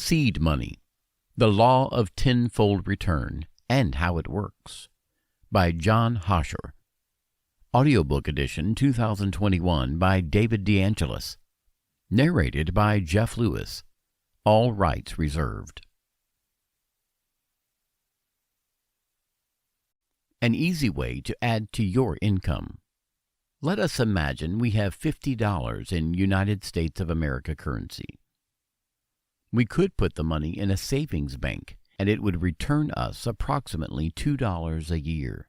Seed Money, The Law of Tenfold Return and How It Works, by John Hoshor. Audiobook edition 2021 by David DeAngelis. Narrated by Jeff Lewis. All rights reserved. An easy way to add to your income. Let us imagine we have $50 in United States of America currency. We could put the money in a savings bank, and it would return us approximately $2 a year.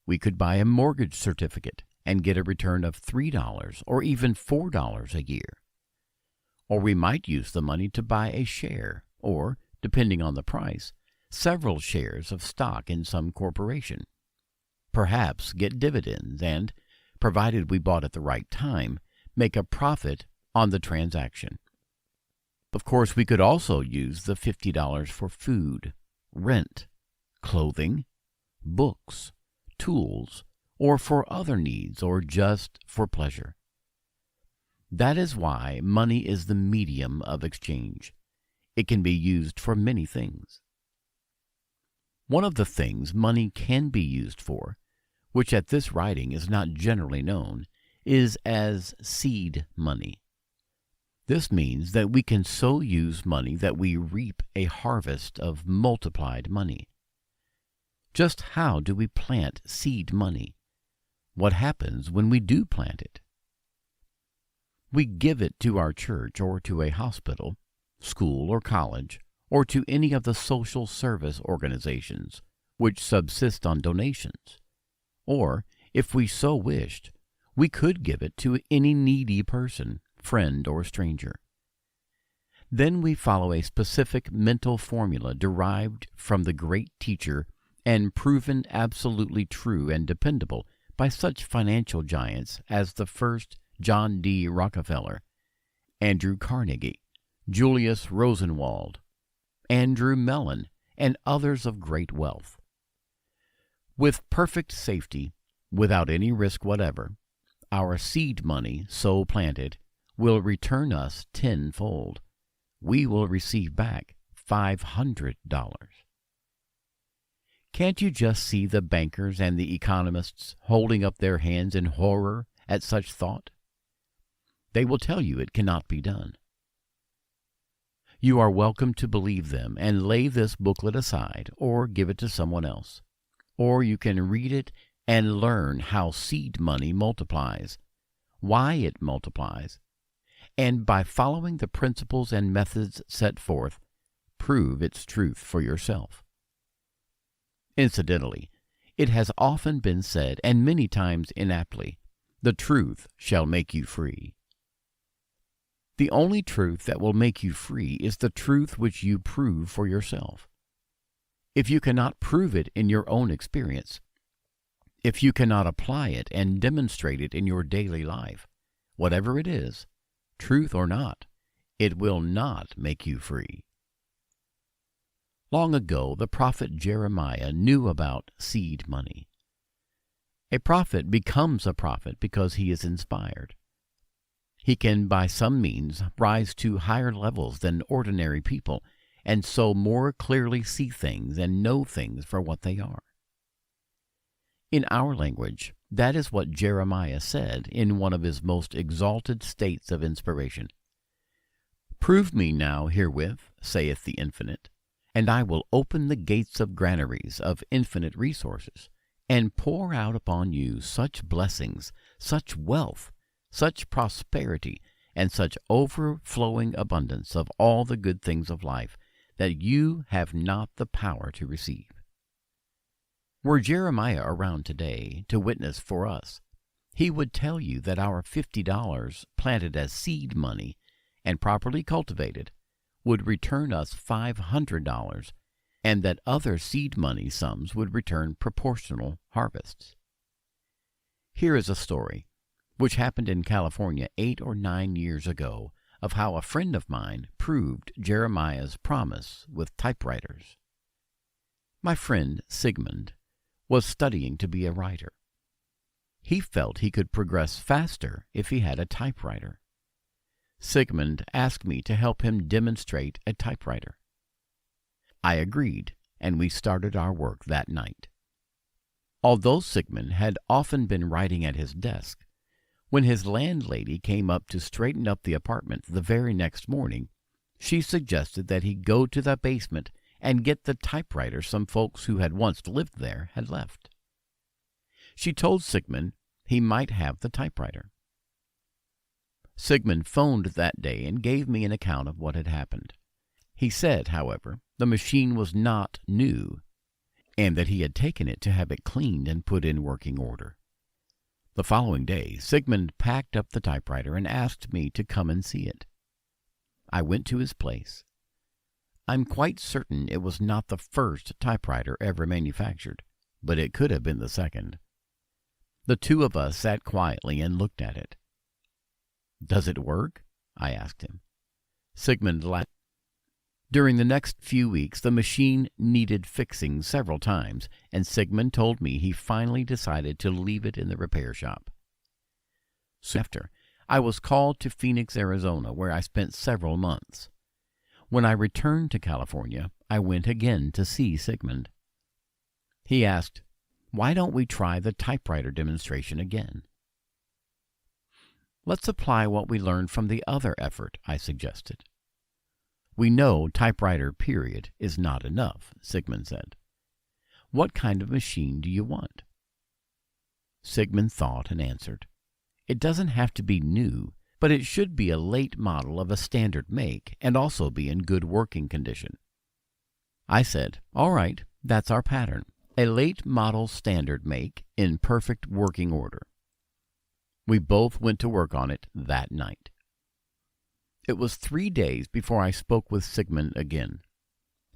We could buy a mortgage certificate and get a return of $3 or even $4 a year. Or we might use the money to buy a share, or, depending on the price, several shares of stock in some corporation. Perhaps get dividends and, provided we bought at the right time, make a profit on the transaction. Of course, we could also use the $50 for food, rent, clothing, books, tools, or for other needs, or just for pleasure. That is why money is the medium of exchange. It can be used for many things. One of the things money can be used for, which at this writing is not generally known, is as seed money. This means that we can so use money that we reap a harvest of multiplied money. Just how do we plant seed money? What happens when we do plant it? We give it to our church or to a hospital, school or college, or to any of the social service organizations which subsist on donations. Or, if we so wished, we could give it to any needy person, friend or stranger. Then we follow a specific mental formula derived from the great teacher and proven absolutely true and dependable by such financial giants as the first John D. Rockefeller, Andrew Carnegie, Julius Rosenwald, Andrew Mellon, and others of great wealth. With perfect safety, without any risk whatever, our seed money, so planted, will return us tenfold. We will receive back $500. Can't you just see the bankers and the economists holding up their hands in horror at such thought? They will tell you it cannot be done. You are welcome to believe them and lay this booklet aside or give it to someone else. Or you can read it and learn how seed money multiplies, why it multiplies, and by following the principles and methods set forth, prove its truth for yourself. Incidentally, it has often been said, and many times inaptly, the truth shall make you free. The only truth that will make you free is the truth which you prove for yourself. If you cannot prove it in your own experience, if you cannot apply it and demonstrate it in your daily life, whatever it is, truth or not, it will not make you free. Long ago, the prophet Jeremiah knew about seed money. A prophet becomes a prophet because he is inspired. He can, by some means, rise to higher levels than ordinary people, and so more clearly see things and know things for what they are. In our language, that is what Jeremiah said in one of his most exalted states of inspiration. Prove me now herewith, saith the Infinite, and I will open the gates of granaries of infinite resources, and pour out upon you such blessings, such wealth, such prosperity, and such overflowing abundance of all the good things of life, that you have not the power to receive. Were Jeremiah around today to witness for us, he would tell you that our $50 planted as seed money and properly cultivated would return us $500, and that other seed money sums would return proportional harvests. Here is a story which happened in California 8 or 9 years ago of how a friend of mine proved Jeremiah's promise with typewriters. My friend Sigmund was studying to be a writer. He felt he could progress faster if he had a typewriter. Sigmund asked me to help him demonstrate a typewriter. I agreed, and we started our work that night. Although Sigmund had often been writing at his desk, when his landlady came up to straighten up the apartment the very next morning, she suggested that he go to the basement and get the typewriter some folks who had once lived there had left. She told Sigmund he might have the typewriter. Sigmund phoned that day and gave me an account of what had happened. He said, however, the machine was not new, and that he had taken it to have it cleaned and put in working order. The following day, Sigmund packed up the typewriter and asked me to come and see it. I went to his place. I'm quite certain it was not the first typewriter ever manufactured, but it could have been the second. The two of us sat quietly and looked at it. "Does it work?" I asked him. Sigmund laughed. During the next few weeks, the machine needed fixing several times, and Sigmund told me he finally decided to leave it in the repair shop. Soon after, I was called to Phoenix, Arizona, where I spent several months. When I returned to California, I went again to see Sigmund. He asked, "Why don't we try the typewriter demonstration again?" "Let's apply what we learned from the other effort," I suggested. "We know typewriter period is not enough," Sigmund said. "What kind of machine do you want?" Sigmund thought and answered, "It doesn't have to be new, but it should be a late model of a standard make and also be in good working condition." I said, "All right, that's our pattern. A late model standard make in perfect working order." We both went to work on it that night. It was 3 days before I spoke with Sigmund again.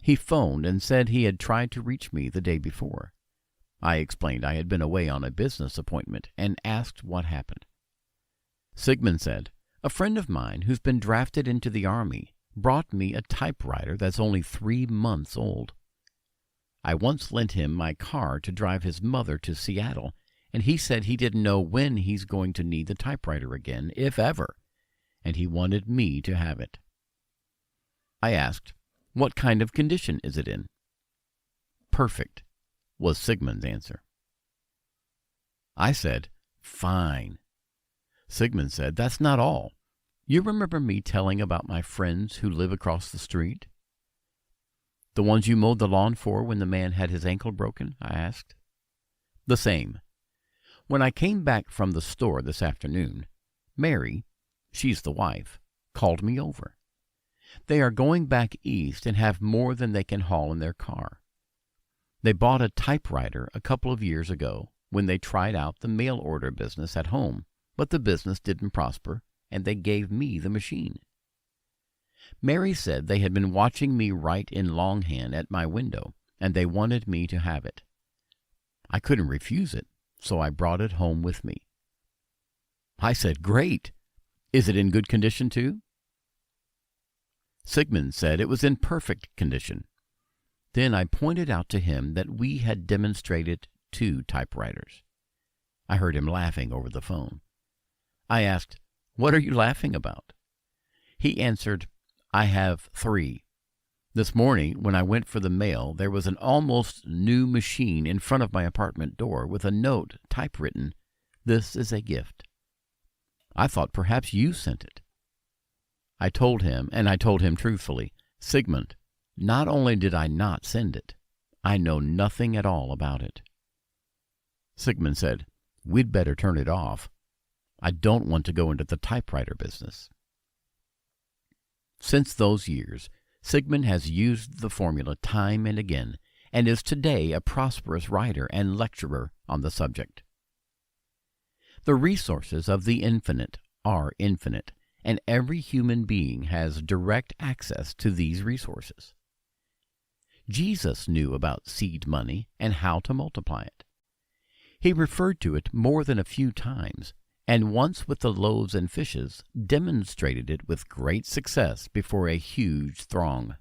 He phoned and said he had tried to reach me the day before. I explained I had been away on a business appointment and asked what happened. Sigmund said, "A friend of mine who's been drafted into the Army brought me a typewriter that's only 3 months old. I once lent him my car to drive his mother to Seattle, and he said he didn't know when he's going to need the typewriter again, if ever, and he wanted me to have it." I asked, "What kind of condition is it in?" "Perfect," was Sigmund's answer. I said, "Fine." Sigmund said, "That's not all. You remember me telling about my friends who live across the street?" "The ones you mowed the lawn for when the man had his ankle broken?" I asked. "The same. When I came back from the store this afternoon, Mary, she's the wife, called me over. They are going back east and have more than they can haul in their car. They bought a typewriter a couple of years ago when they tried out the mail order business at home, but the business didn't prosper, and they gave me the machine. Mary said they had been watching me write in longhand at my window, and they wanted me to have it. I couldn't refuse it, so I brought it home with me." I said, "Great! Is it in good condition, too?" Sigmund said it was in perfect condition. Then I pointed out to him that we had demonstrated 2 typewriters. I heard him laughing over the phone. I asked, "What are you laughing about?" He answered, "I have 3. This morning, when I went for the mail, there was an almost new machine in front of my apartment door with a note typewritten, 'This is a gift.' I thought perhaps you sent it." I told him, and I told him truthfully, "Sigmund, not only did I not send it, I know nothing at all about it." Sigmund said, "We'd better turn it off. I don't want to go into the typewriter business." Since those years, Sigmund has used the formula time and again, and is today a prosperous writer and lecturer on the subject. The resources of the infinite are infinite, and every human being has direct access to these resources. Jesus knew about seed money and how to multiply it. He referred to it more than a few times, and once with the loaves and fishes demonstrated it with great success before a huge throng.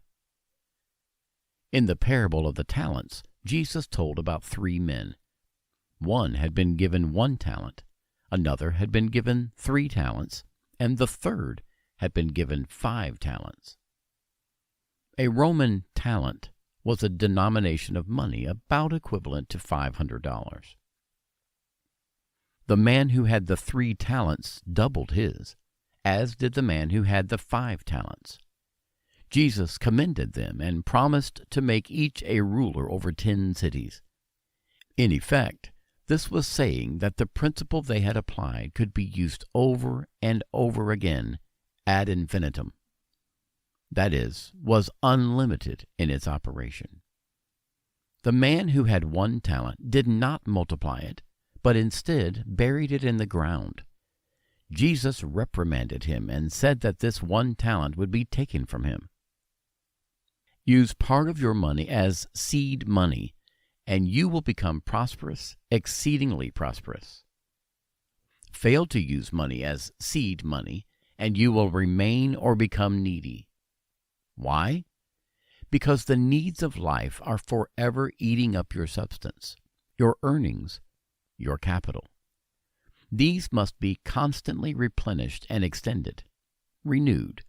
In the parable of the talents, Jesus told about 3 men. One had been given 1 talent, another had been given 3 talents, and the third had been given 5 talents. A Roman talent was a denomination of money about equivalent to $500. The man who had the 3 talents doubled his, as did the man who had the 5 talents. Jesus commended them and promised to make each a ruler over 10 cities. In effect, this was saying that the principle they had applied could be used over and over again ad infinitum. That is, was unlimited in its operation. The man who had 1 talent did not multiply it, but instead buried it in the ground. Jesus reprimanded him and said that this 1 talent would be taken from him. Use part of your money as seed money, and you will become prosperous, exceedingly prosperous. Fail to use money as seed money, and you will remain or become needy. Why? Because the needs of life are forever eating up your substance, your earnings, your capital. These must be constantly replenished and extended, renewed,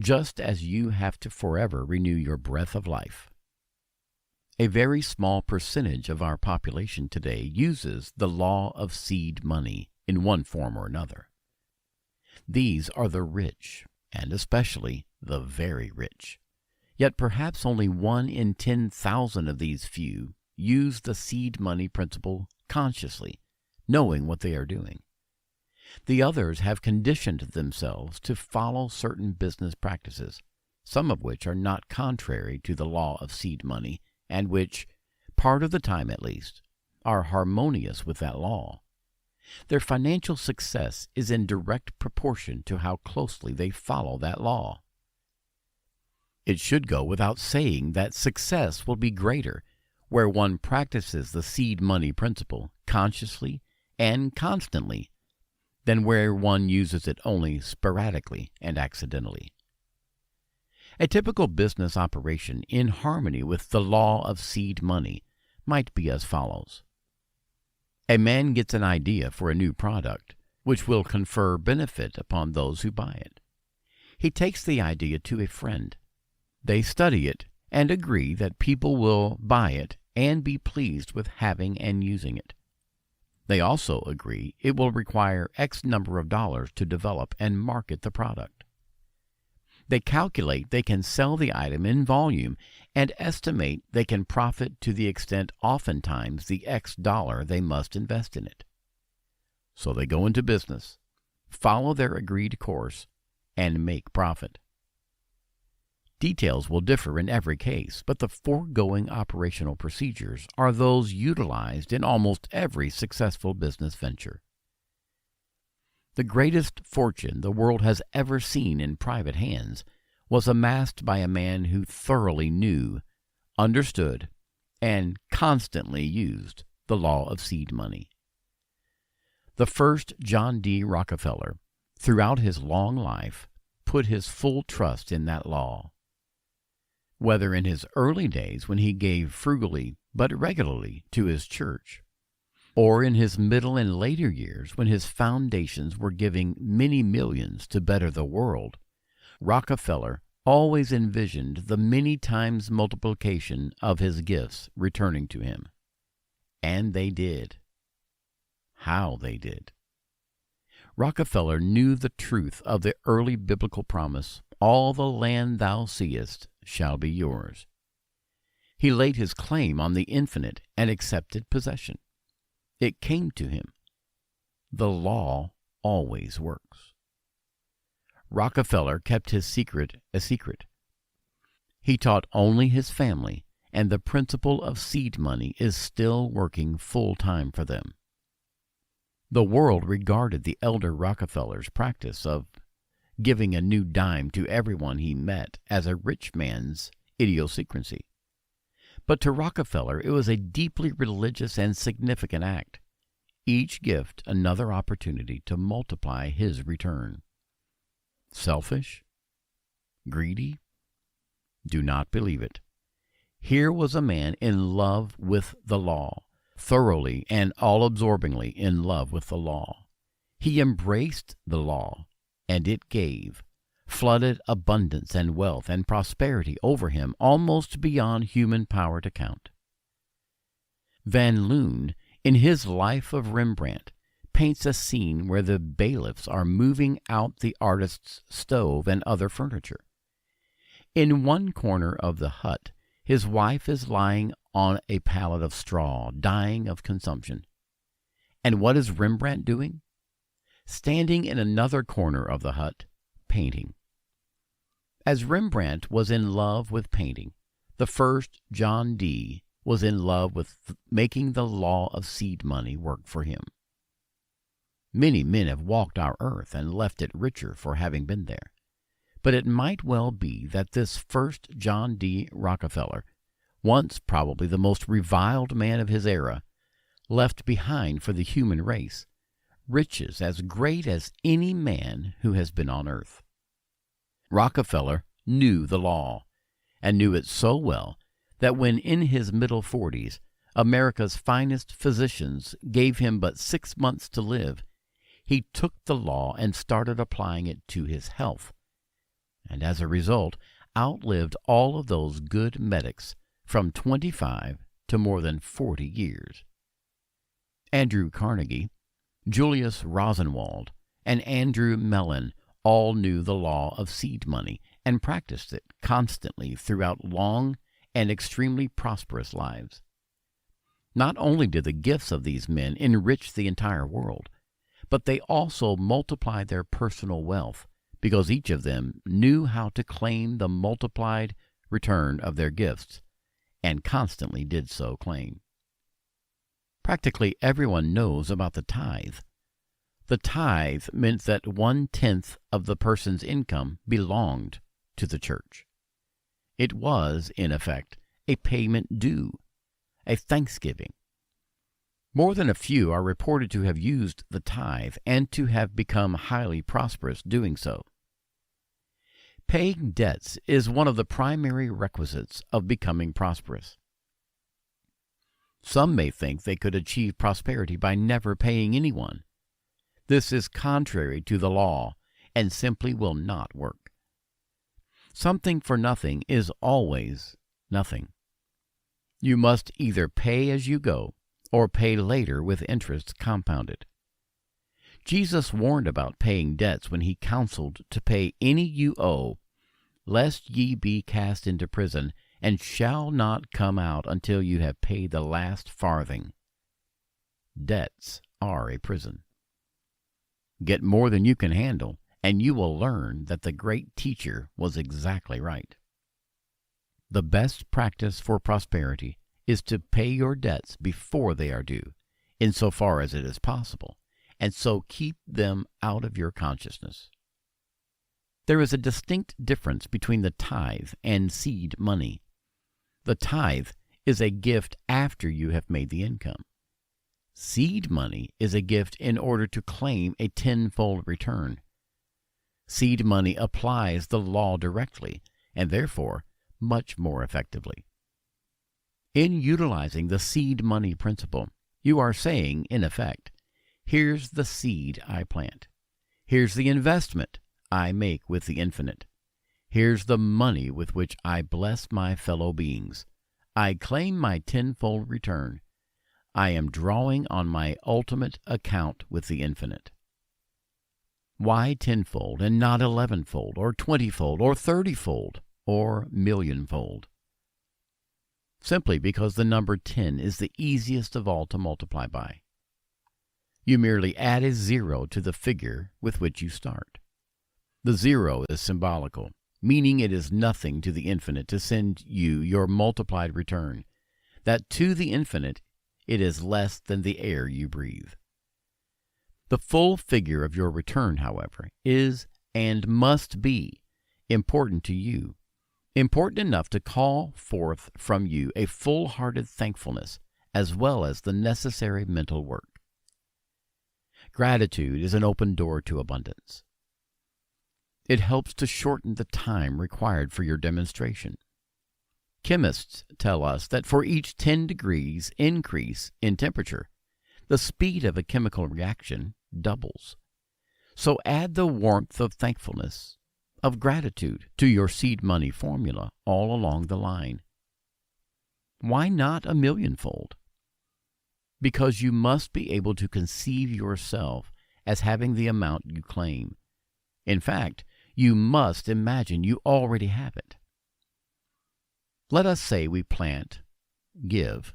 just as you have to forever renew your breath of life. A very small percentage of our population today uses the law of seed money in one form or another. These are the rich, and especially the very rich. Yet perhaps only 1 in 10,000 of these few use the seed money principle consciously, knowing what they are doing. The others have conditioned themselves to follow certain business practices, some of which are not contrary to the law of seed money, and which, part of the time at least, are harmonious with that law. Their financial success is in direct proportion to how closely they follow that law. It should go without saying that success will be greater where one practices the seed money principle consciously and constantly than where one uses it only sporadically and accidentally. A typical business operation in harmony with the law of seed money might be as follows. A man gets an idea for a new product, which will confer benefit upon those who buy it. He takes the idea to a friend. They study it and agree that people will buy it and be pleased with having and using it. They also agree it will require X number of dollars to develop and market the product. They calculate they can sell the item in volume and estimate they can profit to the extent oftentimes the X dollar they must invest in it. So they go into business, follow their agreed course, and make profit. Details will differ in every case, but the foregoing operational procedures are those utilized in almost every successful business venture. The greatest fortune the world has ever seen in private hands was amassed by a man who thoroughly knew, understood, and constantly used the law of seed money. The first John D. Rockefeller, throughout his long life, put his full trust in that law. Whether in his early days when he gave frugally but regularly to his church, or in his middle and later years when his foundations were giving many millions to better the world, Rockefeller always envisioned the many times multiplication of his gifts returning to him. And they did. How they did. Rockefeller knew the truth of the early biblical promise, "All the land thou seest shall be yours." He laid his claim on the infinite and accepted possession. It came to him. The law always works. Rockefeller kept his secret a secret. He taught only his family, and the principle of seed money is still working full-time for them. The world regarded the elder Rockefeller's practice of giving a new dime to everyone he met as a rich man's idiosyncrasy. But to Rockefeller it was a deeply religious and significant act, each gift another opportunity to multiply his return. Selfish? Greedy? Do not believe it. Here was a man in love with the law, thoroughly and all-absorbingly in love with the law. He embraced the law, and it gave, flooded abundance and wealth and prosperity over him almost beyond human power to count. Van Loon, in his Life of Rembrandt, paints a scene where the bailiffs are moving out the artist's stove and other furniture. In one corner of the hut, his wife is lying on a pallet of straw, dying of consumption. And what is Rembrandt doing? Standing in another corner of the hut, painting. As Rembrandt was in love with painting, the first John Dee was in love with making the law of seed money work for him. Many men have walked our earth and left it richer for having been there. But it might well be that this first John D. Rockefeller, once probably the most reviled man of his era, left behind for the human race riches as great as any man who has been on earth. Rockefeller knew the law, and knew it so well that when in his middle 40s, America's finest physicians gave him but 6 months to live, he took the law and started applying it to his health, and as a result outlived all of those good medics from 25 to more than 40 years. Andrew Carnegie, Julius Rosenwald, and Andrew Mellon all knew the law of seed money and practiced it constantly throughout long and extremely prosperous lives. Not only did the gifts of these men enrich the entire world, but they also multiplied their personal wealth because each of them knew how to claim the multiplied return of their gifts, and constantly did so claim. Practically everyone knows about the tithe. The tithe meant that 1/10 of the person's income belonged to the church. It was, in effect, a payment due, a thanksgiving. More than a few are reported to have used the tithe and to have become highly prosperous doing so. Paying debts is one of the primary requisites of becoming prosperous. Some may think they could achieve prosperity by never paying anyone. This is contrary to the law and simply will not work. Something for nothing is always nothing. You must either pay as you go or pay later with interest compounded. Jesus warned about paying debts when he counseled to pay any you owe, lest ye be cast into prison, and shall not come out until you have paid the last farthing. Debts are a prison. Get more than you can handle, and you will learn that the great teacher was exactly right. The best practice for prosperity is to pay your debts before they are due, insofar as it is possible, and so keep them out of your consciousness. There is a distinct difference between the tithe and seed money. The tithe is a gift after you have made the income. Seed money is a gift in order to claim a tenfold return. Seed money applies the law directly, and therefore much more effectively. In utilizing the seed money principle, you are saying, in effect, here's the seed I plant. Here's the investment I make with the infinite. Here's the money with which I bless my fellow beings. I claim my tenfold return. I am drawing on my ultimate account with the infinite. Why tenfold and not 11-fold or 20-fold or 30-fold or millionfold? Simply because the number 10 is the easiest of all to multiply by. You merely add a 0 to the figure with which you start. The 0 is symbolical, meaning it is nothing to the infinite to send you your multiplied return, that to the infinite it is less than the air you breathe. The full figure of your return, however, is and must be important to you, important enough to call forth from you a full-hearted thankfulness as well as the necessary mental work. Gratitude is an open door to abundance. It helps to shorten the time required for your demonstration. Chemists tell us that for each 10 degrees increase in temperature, the speed of a chemical reaction doubles. So add the warmth of thankfulness, of gratitude to your seed money formula all along the line. Why not a millionfold? Because you must be able to conceive yourself as having the amount you claim. In fact, you must imagine you already have it. Let us say we give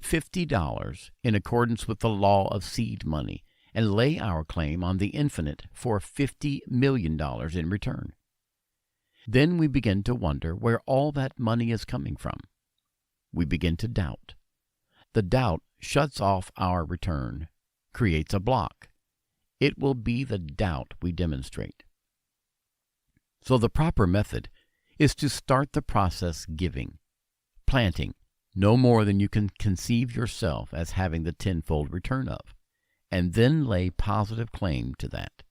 $50 in accordance with the law of seed money and lay our claim on the infinite for $50 million in return. Then we begin to wonder where all that money is coming from. We begin to doubt. The doubt shuts off our return, creates a block. It will be the doubt we demonstrate. So the proper method is to start the process giving, planting no more than you can conceive yourself as having the tenfold return of, and then lay positive claim to that.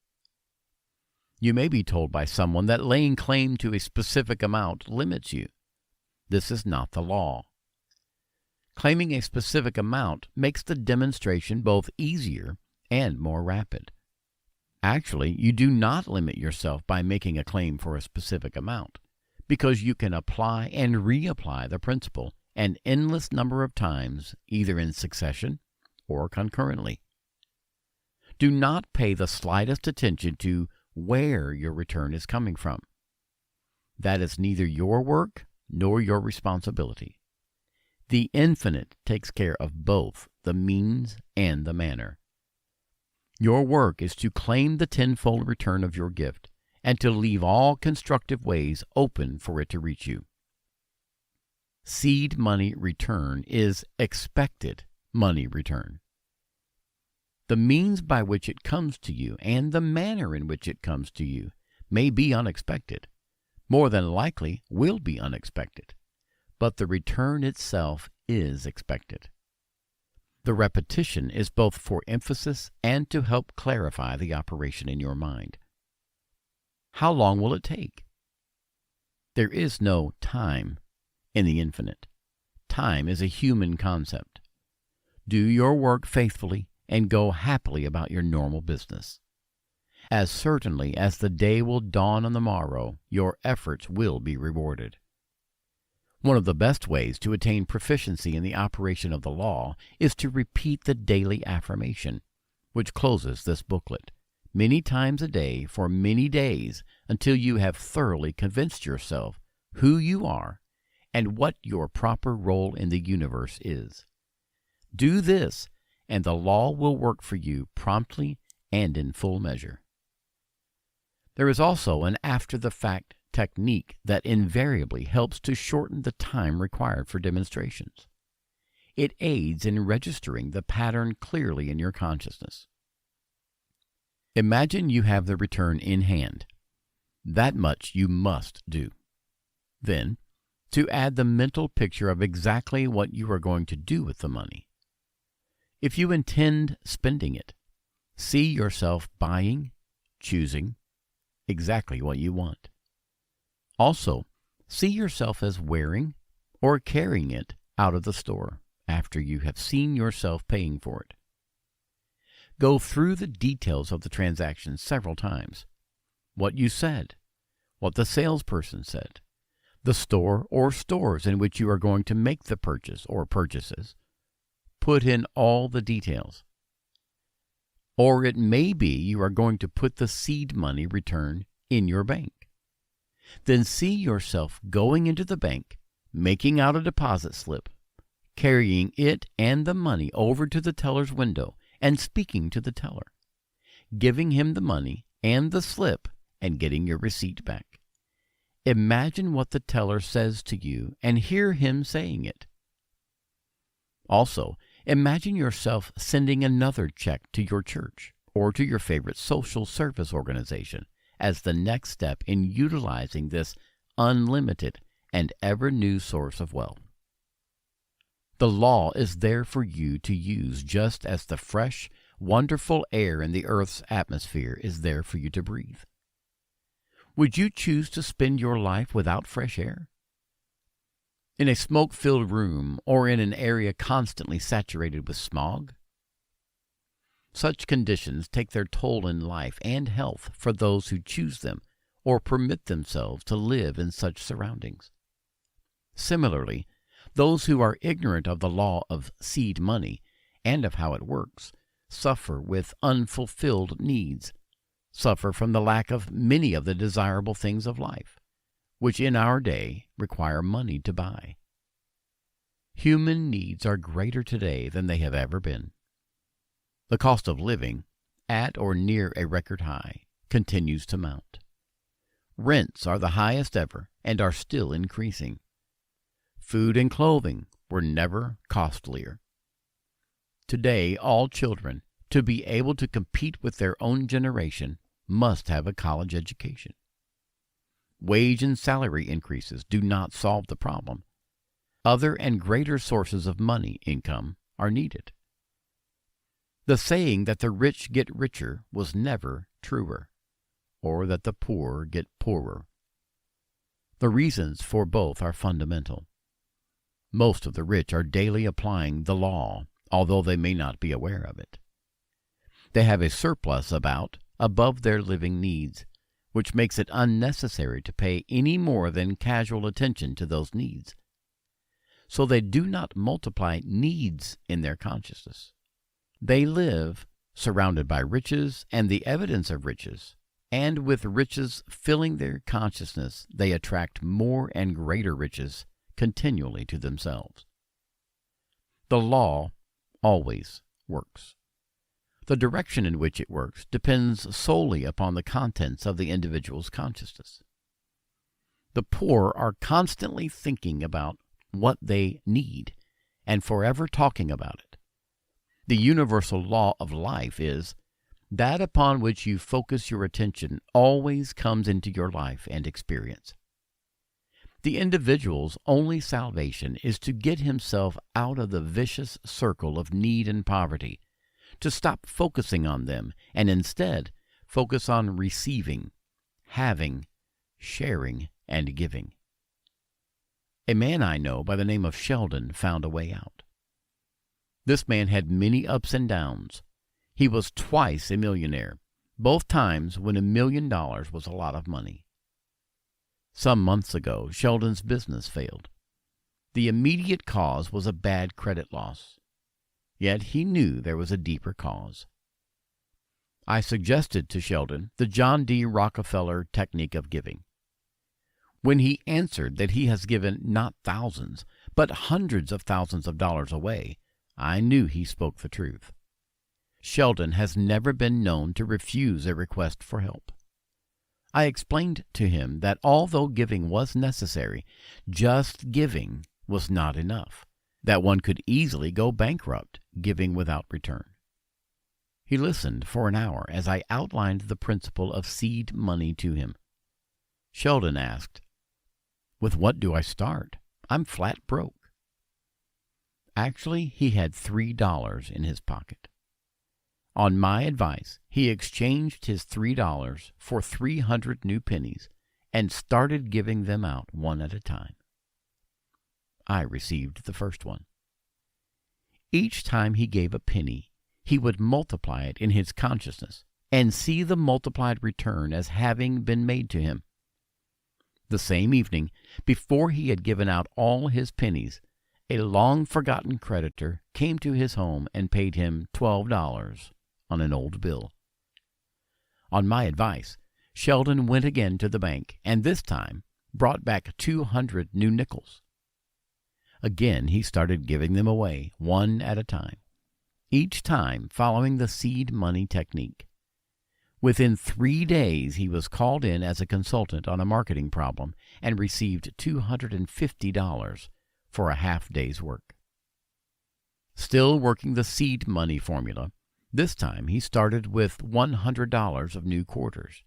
You may be told by someone that laying claim to a specific amount limits you. This is not the law. Claiming a specific amount makes the demonstration both easier and more rapid. Actually, you do not limit yourself by making a claim for a specific amount, because you can apply and reapply the principle an endless number of times, either in succession or concurrently. Do not pay the slightest attention to where your return is coming from. That is neither your work nor your responsibility. The infinite takes care of both the means and the manner. Your work is to claim the tenfold return of your gift and to leave all constructive ways open for it to reach you. Seed money return is expected money return. The means by which it comes to you and the manner in which it comes to you may be unexpected, more than likely will be unexpected, but the return itself is expected. The repetition is both for emphasis and to help clarify the operation in your mind. How long will it take? There is no time in the infinite. Time is a human concept. Do your work faithfully and go happily about your normal business. As certainly as the day will dawn on the morrow, your efforts will be rewarded. One of the best ways to attain proficiency in the operation of the law is to repeat the daily affirmation, which closes this booklet, many times a day for many days until you have thoroughly convinced yourself who you are and what your proper role in the universe is. Do this, and the law will work for you promptly and in full measure. There is also an after-the-fact technique that invariably helps to shorten the time required for demonstrations. It aids in registering the pattern clearly in your consciousness. Imagine you have the return in hand. That much you must do. Then, to add the mental picture of exactly what you are going to do with the money. If you intend spending it, see yourself buying, choosing exactly what you want. Also, see yourself as wearing or carrying it out of the store after you have seen yourself paying for it. Go through the details of the transaction several times. What you said, what the salesperson said, the store or stores in which you are going to make the purchase or purchases. Put in all the details. Or it may be you are going to put the seed money return in your bank. Then see yourself going into the bank, making out a deposit slip, carrying it and the money over to the teller's window and speaking to the teller, giving him the money and the slip and getting your receipt back. Imagine what the teller says to you and hear him saying it. Also, imagine yourself sending another check to your church or to your favorite social service organization as the next step in utilizing this unlimited and ever-new source of wealth. The law is there for you to use just as the fresh, wonderful air in the earth's atmosphere is there for you to breathe. Would you choose to spend your life without fresh air? In a smoke-filled room or in an area constantly saturated with smog? Such conditions take their toll in life and health for those who choose them or permit themselves to live in such surroundings. Similarly, those who are ignorant of the law of seed money and of how it works suffer with unfulfilled needs, suffer from the lack of many of the desirable things of life, which in our day require money to buy. Human needs are greater today than they have ever been. The cost of living, at or near a record high, continues to mount. Rents are the highest ever and are still increasing. Food and clothing were never costlier. Today, all children, to be able to compete with their own generation, must have a college education. Wage and salary increases do not solve the problem. Other and greater sources of money income are needed. The saying that the rich get richer was never truer, or that the poor get poorer. The reasons for both are fundamental. Most of the rich are daily applying the law, although they may not be aware of it. They have a surplus above their living needs, which makes it unnecessary to pay any more than casual attention to those needs. So they do not multiply needs in their consciousness. They live surrounded by riches and the evidence of riches, and with riches filling their consciousness, they attract more and greater riches continually to themselves. The law always works. The direction in which it works depends solely upon the contents of the individual's consciousness. The poor are constantly thinking about what they need and forever talking about it. The universal law of life is that upon which you focus your attention always comes into your life and experience. The individual's only salvation is to get himself out of the vicious circle of need and poverty, to stop focusing on them and instead focus on receiving, having, sharing, and giving. A man I know by the name of Sheldon found a way out. This man had many ups and downs. He was twice a millionaire, both times when $1 million was a lot of money. Some months ago, Sheldon's business failed. The immediate cause was a bad credit loss. Yet he knew there was a deeper cause. I suggested to Sheldon the John D. Rockefeller technique of giving. When he answered that he has given not thousands, but hundreds of thousands of dollars away, I knew he spoke the truth. Sheldon has never been known to refuse a request for help. I explained to him that although giving was necessary, just giving was not enough, that one could easily go bankrupt giving without return. He listened for an hour as I outlined the principle of seed money to him. Sheldon asked, "With what do I start? I'm flat broke." Actually, he had $3 in his pocket. On my advice, he exchanged his $3 for 300 new pennies and started giving them out one at a time. I received the first one. Each time he gave a penny, he would multiply it in his consciousness and see the multiplied return as having been made to him. The same evening, before he had given out all his pennies, a long-forgotten creditor came to his home and paid him $12 on an old bill. On my advice, Sheldon went again to the bank and this time brought back 200 new nickels. Again he started giving them away one at a time, each time following the seed money technique. Within 3 days he was called in as a consultant on a marketing problem and received $250 for a half-day's work. Still working the seed money formula, this time he started with $100 of new quarters.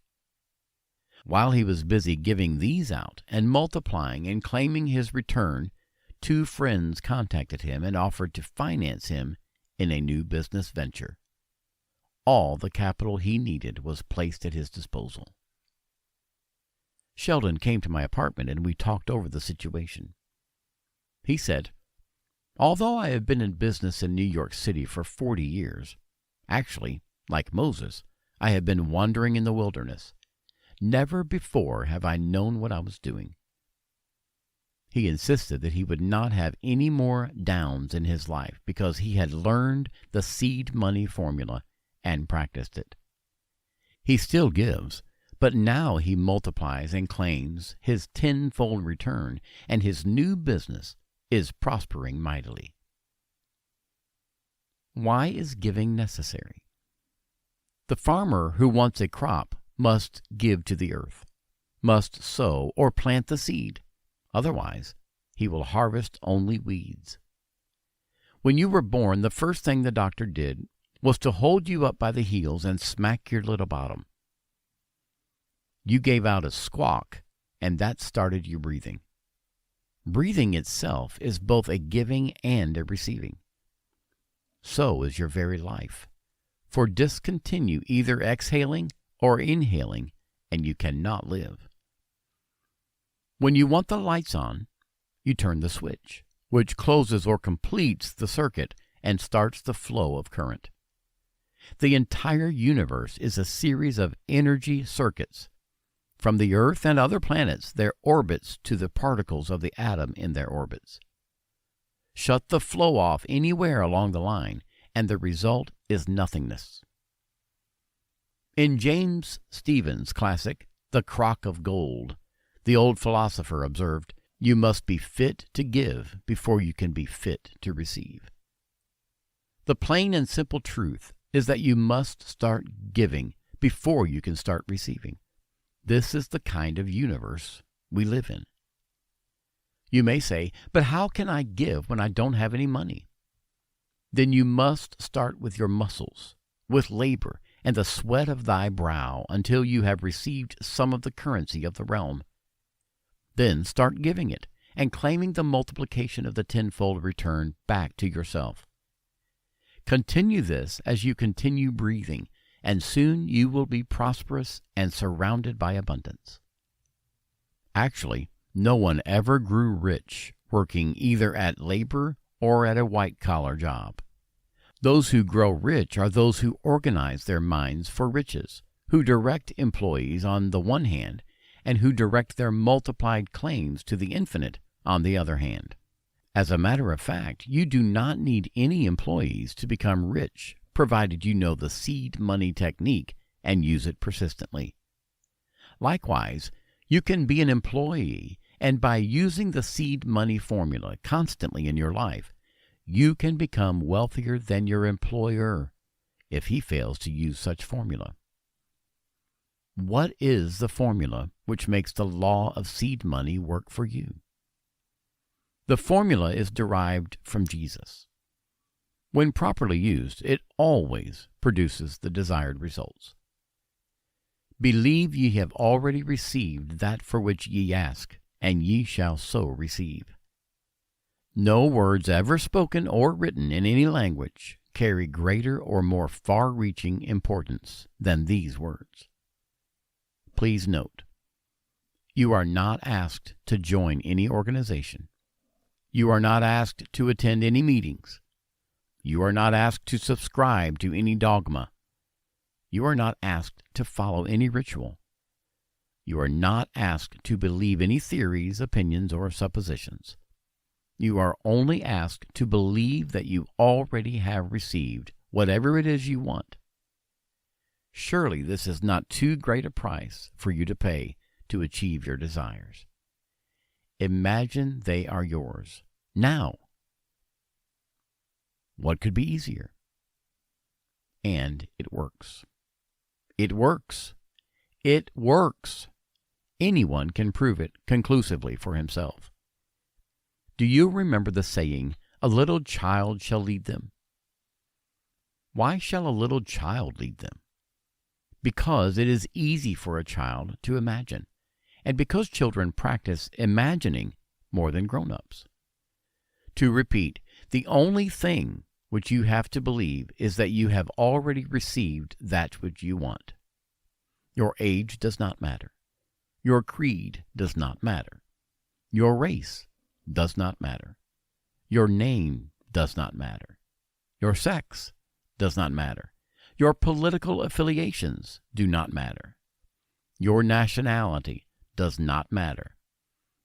While he was busy giving these out and multiplying and claiming his return, 2 friends contacted him and offered to finance him in a new business venture. All the capital he needed was placed at his disposal. Sheldon came to my apartment and we talked over the situation. He said, "Although I have been in business in New York City for 40 years, actually, like Moses, I have been wandering in the wilderness. Never before have I known what I was doing. He insisted that he would not have any more downs in his life because he had learned the seed money formula and practiced it. He still gives, but now he multiplies and claims his tenfold return, and his new business is prospering mightily. Why is giving necessary? The farmer who wants a crop must give to the earth, must sow or plant the seed. Otherwise, he will harvest only weeds. When you were born, the first thing the doctor did was to hold you up by the heels and smack your little bottom. You gave out a squawk, and that started you breathing. Breathing itself is both a giving and a receiving. So is your very life. For discontinue either exhaling or inhaling, and you cannot live. When you want the lights on, you turn the switch, which closes or completes the circuit and starts the flow of current. The entire universe is a series of energy circuits, from the Earth and other planets, their orbits, to the particles of the atom in their orbits. Shut the flow off anywhere along the line, and the result is nothingness. In James Stevens' classic, The Crock of Gold, the old philosopher observed, "You must be fit to give before you can be fit to receive." The plain and simple truth is that you must start giving before you can start receiving. This is the kind of universe we live in. You may say, "But how can I give when I don't have any money?" Then you must start with your muscles, with labor and the sweat of thy brow, until you have received some of the currency of the realm. Then start giving it and claiming the multiplication of the tenfold return back to yourself. Continue this as you continue breathing, and soon you will be prosperous and surrounded by abundance. Actually, no one ever grew rich working either at labor or at a white-collar job. Those who grow rich are those who organize their minds for riches, who direct employees on the one hand, and who direct their multiplied claims to the infinite on the other hand. As a matter of fact, you do not need any employees to become rich, provided you know the seed money technique and use it persistently. Likewise, you can be an employee, and by using the seed money formula constantly in your life, you can become wealthier than your employer if he fails to use such formula. What is the formula which makes the law of seed money work for you? The formula is derived from Jesus. When properly used, it always produces the desired results. Believe ye have already received that for which ye ask, and ye shall so receive. No words ever spoken or written in any language carry greater or more far-reaching importance than these words. Please note, you are not asked to join any organization. You are not asked to attend any meetings. You are not asked to subscribe to any dogma. You are not asked to follow any ritual. You are not asked to believe any theories, opinions, or suppositions. You are only asked to believe that you already have received whatever it is you want. Surely this is not too great a price for you to pay to achieve your desires. Imagine they are yours now. What could be easier? And it works. It works. It works. Anyone can prove it conclusively for himself. Do you remember the saying, "A little child shall lead them"? Why shall a little child lead them? Because it is easy for a child to imagine, and because children practice imagining more than grown-ups. To repeat, the only thing which you have to believe is that you have already received that which you want. Your age does not matter. Your creed does not matter. Your race does not matter. Your name does not matter. Your sex does not matter. Your political affiliations do not matter. Your nationality does not matter.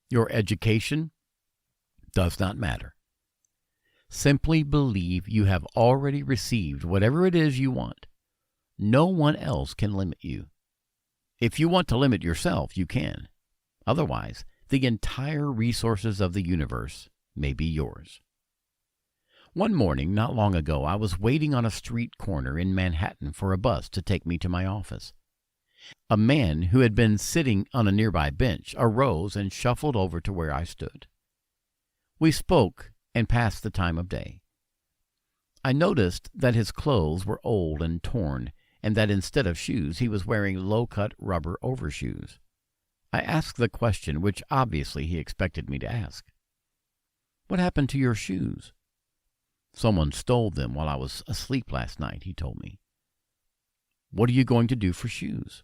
Your education does not matter. Simply believe you have already received whatever it is you want. No one else can limit you. If you want to limit yourself, you can. Otherwise, the entire resources of the universe may be yours. One morning, not long ago, I was waiting on a street corner in Manhattan for a bus to take me to my office. A man who had been sitting on a nearby bench arose and shuffled over to where I stood. We spoke and passed the time of day. I noticed that his clothes were old and torn, and that instead of shoes he was wearing low-cut rubber overshoes. I asked the question which obviously he expected me to ask. "What happened to your shoes?" "Someone stole them while I was asleep last night," he told me. "What are you going to do for shoes?"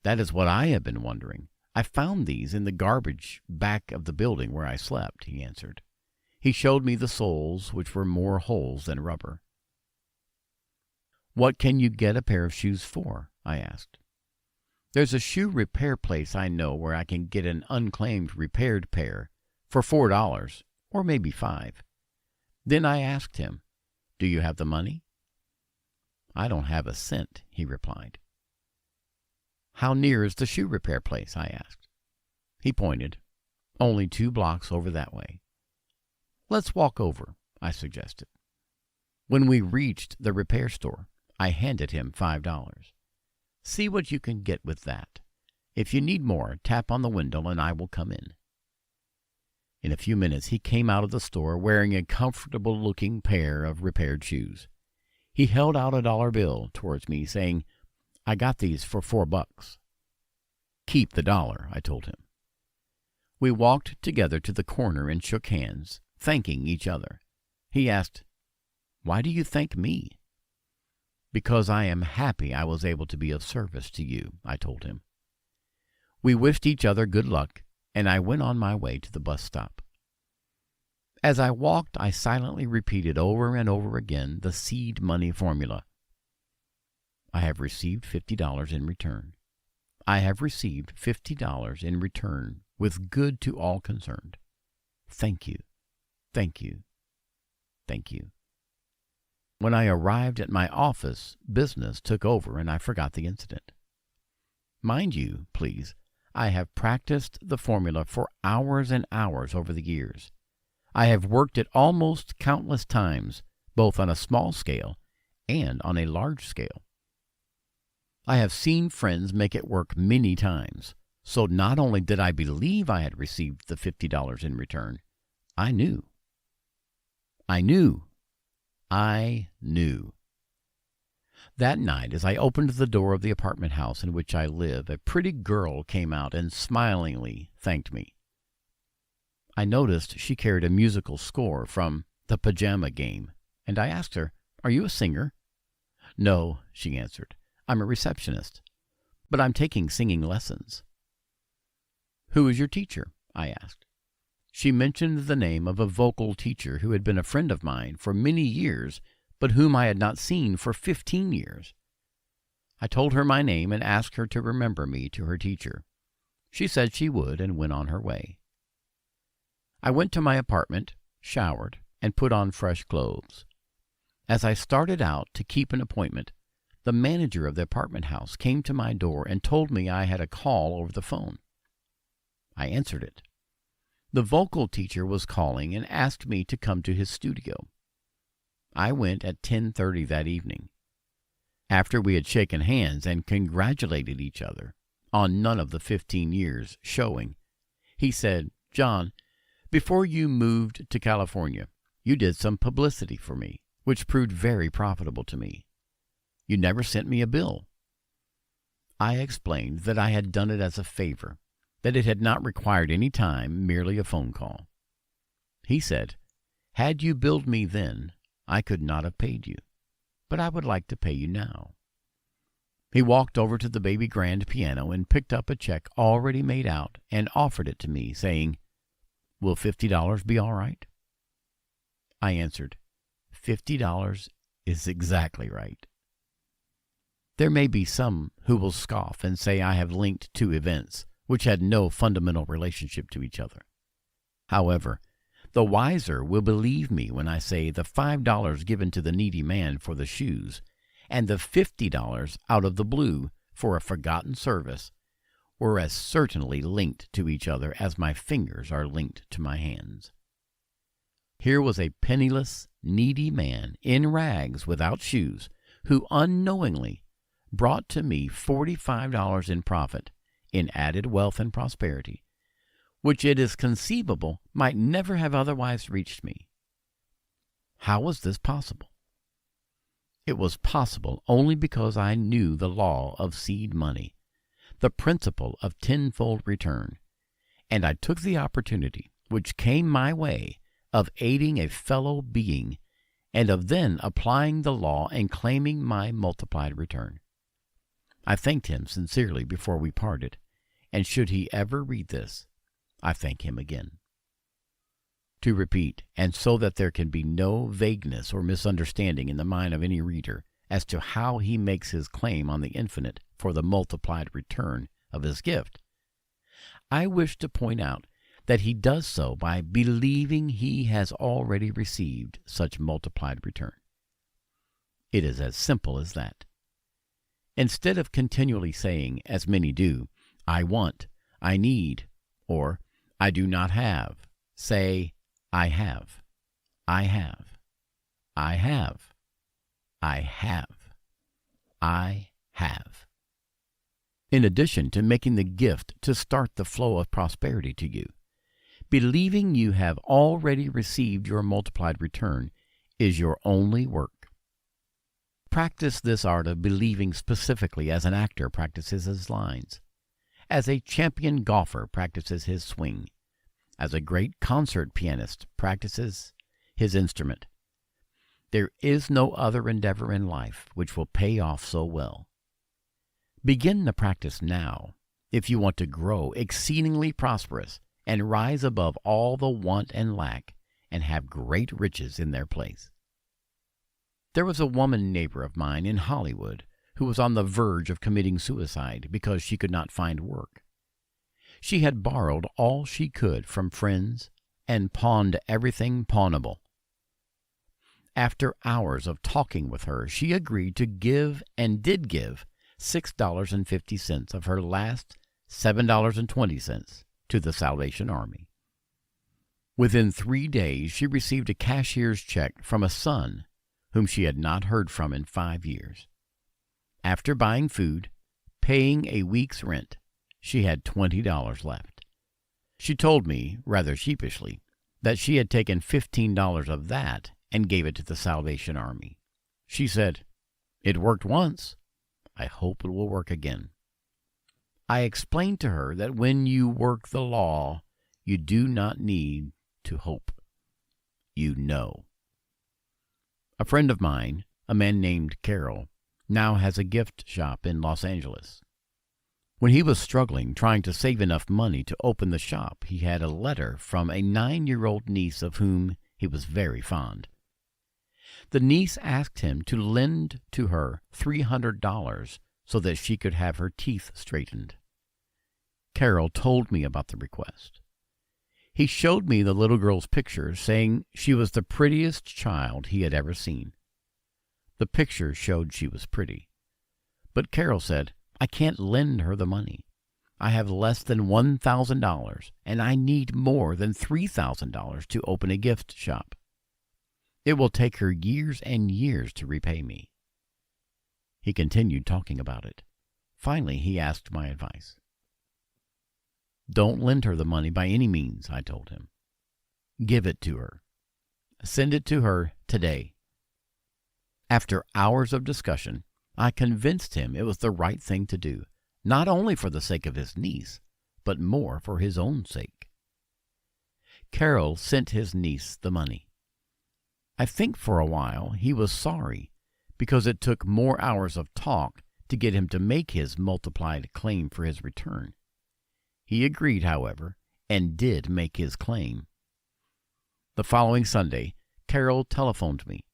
"That is what I have been wondering. I found these in the garbage back of the building where I slept," he answered. He showed me the soles, which were more holes than rubber. "What can you get a pair of shoes for?" I asked. "There's a shoe repair place I know where I can get an unclaimed repaired pair for $4 or maybe $5. Then I asked him, "Do you have the money?" "I don't have a cent," he replied. "How near is the shoe repair place?" I asked. He pointed. "Only 2 blocks over that way." "Let's walk over," I suggested. When we reached the repair store, I handed him $5. "See what you can get with that. If you need more, tap on the window and I will come in." In a few minutes he came out of the store wearing a comfortable-looking pair of repaired shoes. He held out a dollar bill towards me, saying, "I got these for $4. "Keep the dollar," I told him. We walked together to the corner and shook hands, thanking each other. He asked, "Why do you thank me?" "Because I am happy I was able to be of service to you," I told him. We wished each other good luck, and I went on my way to the bus stop. As I walked, I silently repeated over and over again the seed money formula. I have received $50 in return. I have received $50 in return with good to all concerned. Thank you, thank you, thank you. When I arrived at my office, business took over and I forgot the incident. Mind you, please, I have practiced the formula for hours and hours over the years. I have worked it almost countless times, both on a small scale and on a large scale. I have seen friends make it work many times, so not only did I believe I had received the $50 in return, I knew. I knew. That night, as I opened the door of the apartment house in which I live, a pretty girl came out and smilingly thanked me. I noticed she carried a musical score from The Pajama Game, and I asked her, "Are you a singer?" "No," she answered. "I'm a receptionist, but I'm taking singing lessons." "Who is your teacher?" I asked. She mentioned the name of a vocal teacher who had been a friend of mine for many years, but whom I had not seen for 15 years. I told her my name and asked her to remember me to her teacher. She said she would and went on her way. I went to my apartment, showered, and put on fresh clothes. As I started out to keep an appointment, the manager of the apartment house came to my door and told me I had a call over the phone. I answered it. The vocal teacher was calling and asked me to come to his studio. I went at 10:30 that evening. After we had shaken hands and congratulated each other on none of the 15 years showing, he said, "John, before you moved to California, you did some publicity for me, which proved very profitable to me. You never sent me a bill." I explained that I had done it as a favor, that it had not required any time, merely a phone call. He said, "Had you billed me then, I could not have paid you, but I would like to pay you now." He walked over to the baby grand piano and picked up a check already made out and offered it to me, saying, "Will $50 be all right?" I answered, "$50 is exactly right." There may be some who will scoff and say I have linked two events which had no fundamental relationship to each other. However, the wiser will believe me when I say the $5 given to the needy man for the shoes and the $50 out of the blue for a forgotten service were as certainly linked to each other as my fingers are linked to my hands. Here was a penniless, needy man in rags without shoes who unknowingly brought to me $45 in profit, in added wealth and prosperity, which it is conceivable might never have otherwise reached me. How was this possible? It was possible only because I knew the law of seed money, the principle of tenfold return, and I took the opportunity which came my way of aiding a fellow being and of then applying the law and claiming my multiplied return. I thanked him sincerely before we parted, and should he ever read this, I thank him again. To repeat, and so that there can be no vagueness or misunderstanding in the mind of any reader as to how he makes his claim on the infinite for the multiplied return of his gift, I wish to point out that he does so by believing he has already received such multiplied return. It is as simple as that. Instead of continually saying, as many do, I want, I need, or I do not have, say, I have, I have, I have, I have, I have. In addition to making the gift to start the flow of prosperity to you, believing you have already received your multiplied return is your only work. Practice this art of believing specifically as an actor practices his lines, as a champion golfer practices his swing, as a great concert pianist practices his instrument. There is no other endeavor in life which will pay off so well. Begin the practice now if you want to grow exceedingly prosperous and rise above all the want and lack and have great riches in their place. There was a woman neighbor of mine in Hollywood who was on the verge of committing suicide because she could not find work. She had borrowed all she could from friends and pawned everything pawnable. After hours of talking with her, she agreed to give and did give $6.50 of her last $7.20 to the Salvation Army. Within 3 days, she received a cashier's check from a son whom she had not heard from in 5 years. After buying food, paying a week's rent, she had $20 left. She told me, rather sheepishly, that she had taken $15 of that and gave it to the Salvation Army. She said, "It worked once. I hope it will work again." I explained to her that when you work the law, you do not need to hope. You know. A friend of mine, a man named Carol, now has a gift shop in Los Angeles. When he was struggling, trying to save enough money to open the shop, he had a letter from a 9-year-old niece of whom he was very fond. The niece asked him to lend to her $300 so that she could have her teeth straightened. Carol told me about the request. He showed me the little girl's picture, saying she was the prettiest child he had ever seen. The picture showed she was pretty. But Carol said, "I can't lend her the money. I have less than $1,000, and I need more than $3,000 to open a gift shop. It will take her years and years to repay me." He continued talking about it. Finally, he asked my advice. "Don't lend her the money by any means," I told him. "Give it to her. Send it to her today." After hours of discussion, I convinced him it was the right thing to do, not only for the sake of his niece, but more for his own sake. Carol sent his niece the money. I think for a while he was sorry, because it took more hours of talk to get him to make his multiplied claim for his return. He agreed, however, and did make his claim. The following Sunday, Carol telephoned me.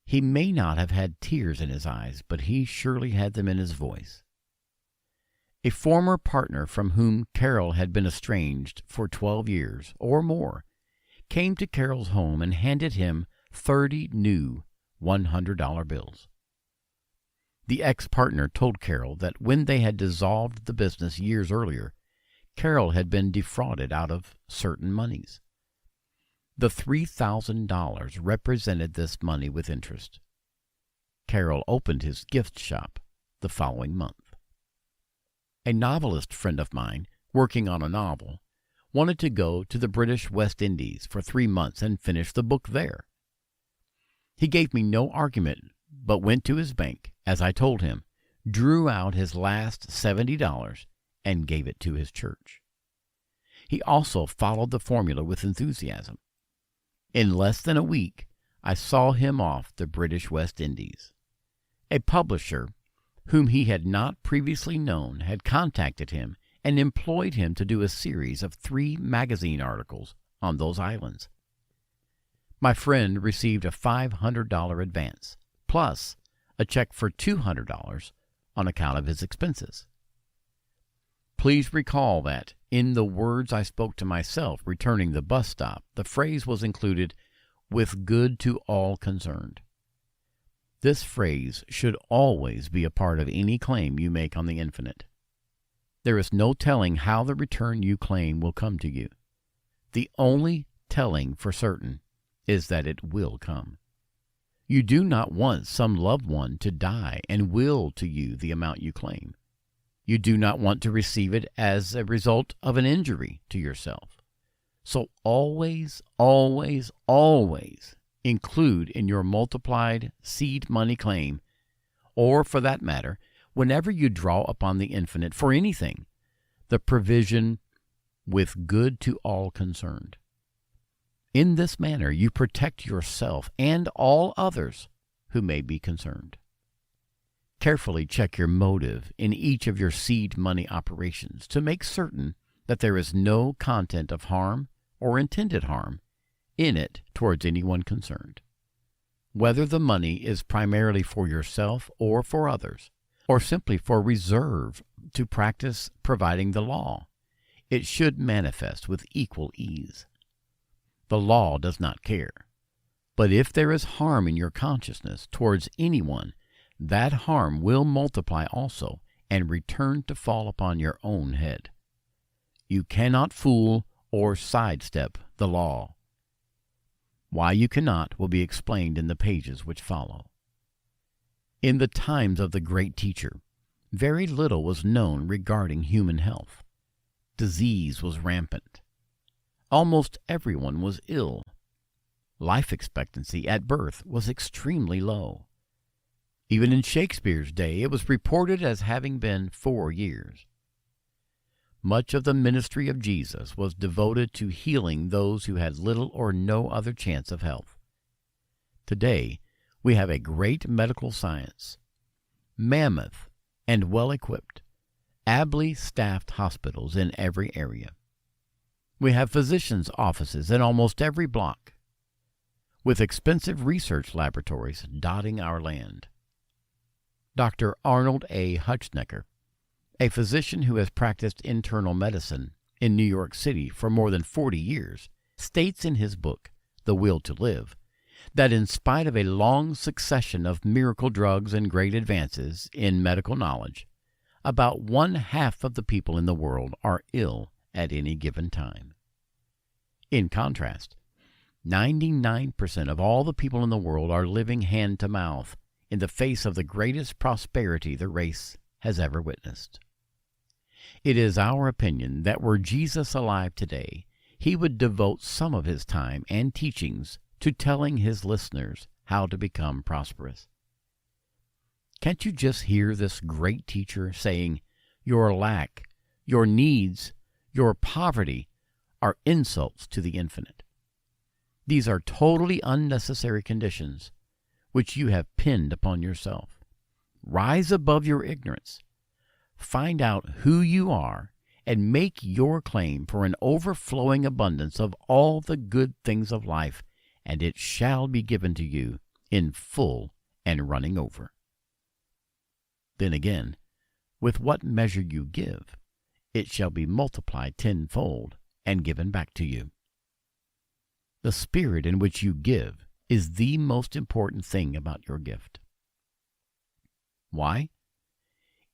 He may not have had tears in his eyes, but he surely had them in his voice. A former partner from whom Carol had been estranged for 12 years or more came to Carol's home and handed him 30 new $100 bills. The ex-partner told Carol that when they had dissolved the business years earlier, Carol had been defrauded out of certain monies. The $3,000 represented this money with interest. Carol opened his gift shop the following month. A novelist friend of mine, working on a novel, wanted to go to the British West Indies for 3 months and finish the book there. He gave me no argument, but went to his bank, as I told him, drew out his last $70, and gave it to his church. He also followed the formula with enthusiasm. In less than a week, I saw him off the British West Indies. A publisher, whom he had not previously known, had contacted him and employed him to do a series of 3 magazine articles on those islands. My friend received a $500 advance, plus a check for $200 on account of his expenses. Please recall that, in the words I spoke to myself returning the bus stop, the phrase was included, "with good to all concerned." This phrase should always be a part of any claim you make on the infinite. There is no telling how the return you claim will come to you. The only telling for certain is that it will come. You do not want some loved one to die and will to you the amount you claim. You do not want to receive it as a result of an injury to yourself. So always, always, always include in your multiplied seed money claim, or for that matter, whenever you draw upon the infinite for anything, the provision "with good to all concerned." In this manner, you protect yourself and all others who may be concerned. Carefully check your motive in each of your seed money operations to make certain that there is no content of harm or intended harm in it towards anyone concerned. Whether the money is primarily for yourself or for others, or simply for reserve to practice providing the law, it should manifest with equal ease. The law does not care. But if there is harm in your consciousness towards anyone, that harm will multiply also and return to fall upon your own head. You cannot fool or sidestep the law. Why you cannot will be explained in the pages which follow. In the times of the great teacher, very little was known regarding human health. Disease was rampant. Almost everyone was ill. Life expectancy at birth was extremely low. Even in Shakespeare's day, it was reported as having been 4 years. Much of the ministry of Jesus was devoted to healing those who had little or no other chance of health. Today, we have a great medical science, mammoth and well-equipped, ably staffed hospitals in every area. We have physicians' offices in almost every block, with expensive research laboratories dotting our land. Dr. Arnold A. Hutschnecker, a physician who has practiced internal medicine in New York City for more than 40 years, states in his book, The Will to Live, that in spite of a long succession of miracle drugs and great advances in medical knowledge, about 1/2 of the people in the world are ill at any given time. In contrast, 99% of all the people in the world are living hand to mouth in the face of the greatest prosperity the race has ever witnessed. It is our opinion that were Jesus alive today, he would devote some of his time and teachings to telling his listeners how to become prosperous. Can't you just hear this great teacher saying, "Your lack, your needs, your poverty are insults to the infinite. These are totally unnecessary conditions which you have pinned upon yourself. Rise above your ignorance. Find out who you are and make your claim for an overflowing abundance of all the good things of life, and it shall be given to you in full and running over. Then again, with what measure you give, it shall be multiplied tenfold and given back to you. The spirit in which you give is the most important thing about your gift. Why?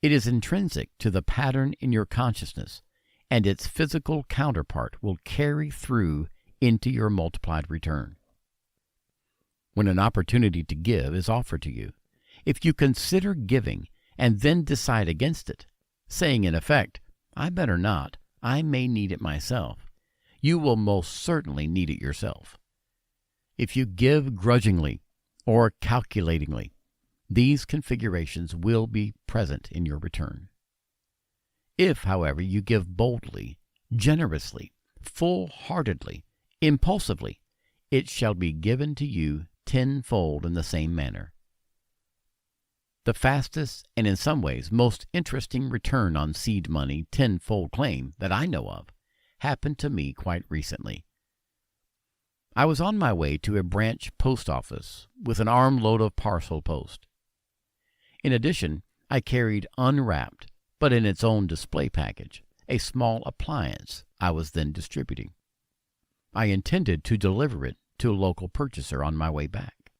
It is intrinsic to the pattern in your consciousness, and its physical counterpart will carry through into your multiplied return. When an opportunity to give is offered to you, if you consider giving and then decide against it, saying in effect, "I better not, I may need it myself," you will most certainly need it yourself. If you give grudgingly or calculatingly, these configurations will be present in your return. If, however, you give boldly, generously, full-heartedly, impulsively, it shall be given to you tenfold in the same manner. The fastest and in some ways most interesting return on seed money tenfold claim that I know of happened to me quite recently. I was on my way to a branch post office with an armload of parcel post. In addition, I carried unwrapped, but in its own display package, a small appliance I was then distributing. I intended to deliver it to a local purchaser on my way back.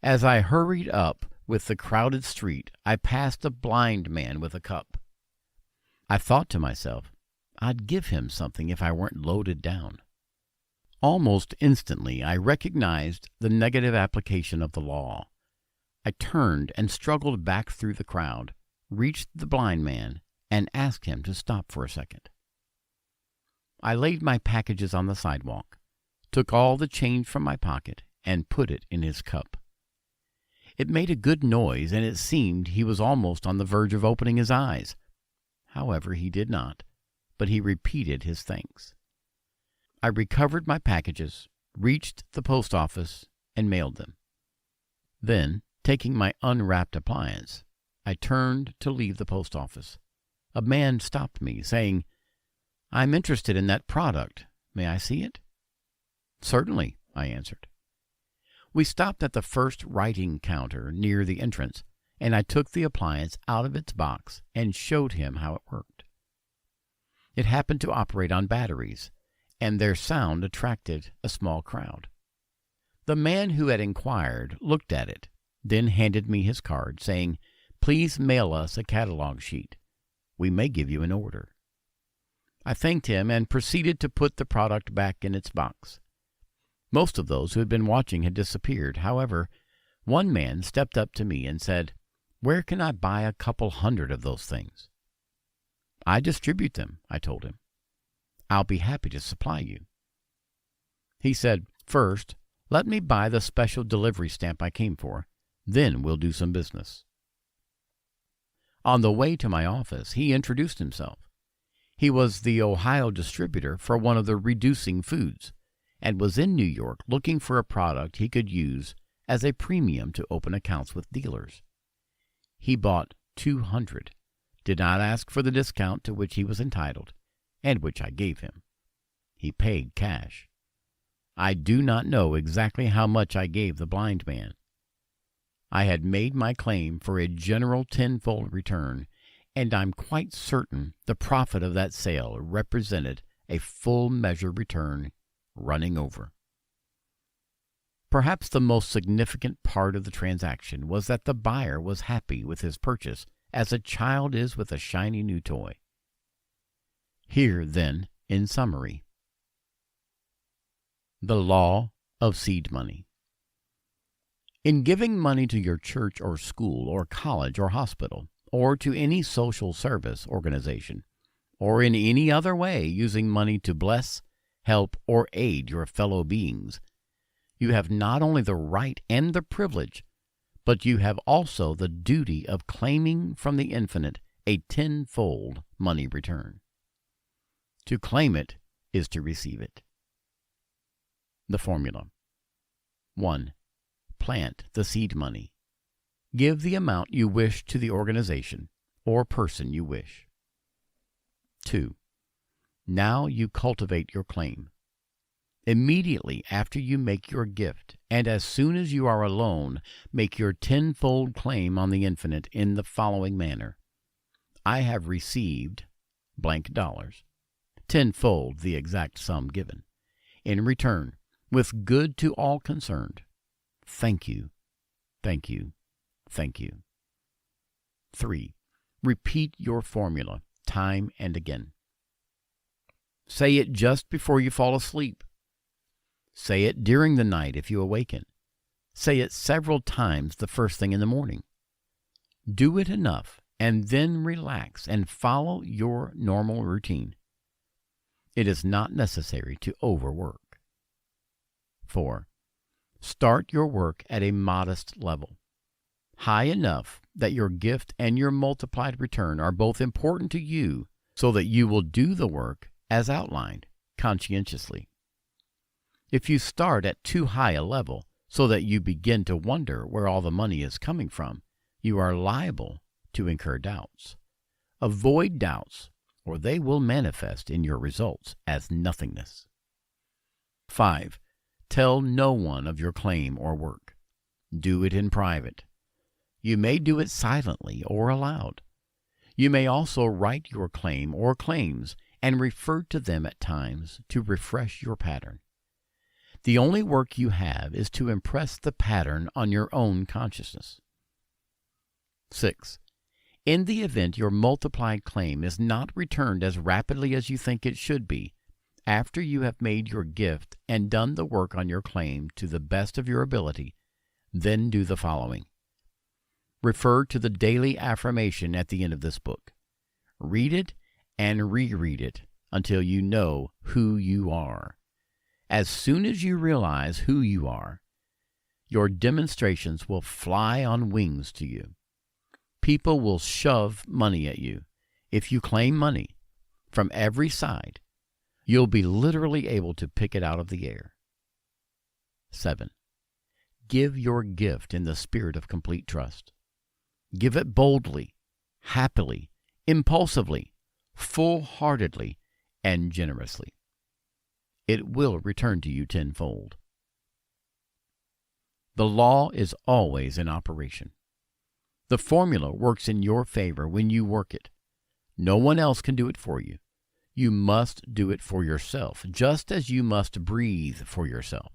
As I hurried up with the crowded street, I passed a blind man with a cup. I thought to myself, I'd give him something if I weren't loaded down. Almost instantly, I recognized the negative application of the law. I turned and struggled back through the crowd, reached the blind man, and asked him to stop for a second. I laid my packages on the sidewalk, took all the change from my pocket, and put it in his cup. It made a good noise, and it seemed he was almost on the verge of opening his eyes. However, he did not, but he repeated his thanks. I recovered my packages, reached the post office, and mailed them. Then, taking my unwrapped appliance, I turned to leave the post office. A man stopped me, saying, "I'm interested in that product. May I see it?" "Certainly," I answered. We stopped at the first writing counter near the entrance, and I took the appliance out of its box and showed him how it worked. It happened to operate on batteries, and their sound attracted a small crowd. The man who had inquired looked at it, then handed me his card, saying, "Please mail us a catalog sheet. We may give you an order." I thanked him and proceeded to put the product back in its box. Most of those who had been watching had disappeared. However, one man stepped up to me and said, "Where can I buy a couple hundred of those things?" "I distribute them," I told him. "I'll be happy to supply you." He said, "First, let me buy the special delivery stamp I came for. Then we'll do some business." On the way to my office, he introduced himself. He was the Ohio distributor for one of the reducing foods, and was in New York looking for a product he could use as a premium to open accounts with dealers. He bought 200, did not ask for the discount to which he was entitled, and which I gave him. He paid cash. I do not know exactly how much I gave the blind man. I had made my claim for a general tenfold return, and I'm quite certain the profit of that sale represented a full measure return running over. Perhaps the most significant part of the transaction was that the buyer was happy with his purchase as a child is with a shiny new toy. Here, then, in summary, the law of seed money. In giving money to your church or school or college or hospital, or to any social service organization, or in any other way using money to bless, help, or aid your fellow beings, you have not only the right and the privilege, but you have also the duty of claiming from the infinite a tenfold money return. To claim it is to receive it. The formula: 1. Plant the seed money. Give the amount you wish to the organization or person you wish. 2. Now you cultivate your claim. Immediately after you make your gift, and as soon as you are alone, make your tenfold claim on the infinite in the following manner. I have received blank dollars, tenfold the exact sum given, in return, with good to all concerned. Thank you, thank you, thank you. 3. Repeat your formula time and again. Say it just before you fall asleep. Say it during the night if you awaken. Say it several times the first thing in the morning. Do it enough and then relax and follow your normal routine. It is not necessary to overwork. 4. Start your work at a modest level, high enough that your gift and your multiplied return are both important to you so that you will do the work as outlined conscientiously. If you start at too high a level so that you begin to wonder where all the money is coming from, you are liable to incur doubts. Avoid doubts, or they will manifest in your results as nothingness. 5. Tell no one of your claim or work. Do it in private. You may do it silently or aloud. You may also write your claim or claims and refer to them at times to refresh your pattern. The only work you have is to impress the pattern on your own consciousness. 6. In the event your multiplied claim is not returned as rapidly as you think it should be, after you have made your gift and done the work on your claim to the best of your ability, then do the following. Refer to the daily affirmation at the end of this book. Read it and reread it until you know who you are. As soon as you realize who you are, your demonstrations will fly on wings to you. People will shove money at you. If you claim money from every side, you'll be literally able to pick it out of the air. 7. Give your gift in the spirit of complete trust. Give it boldly, happily, impulsively, full-heartedly, and generously. It will return to you tenfold. The law is always in operation. The formula works in your favor when you work it. No one else can do it for you. You must do it for yourself, just as you must breathe for yourself.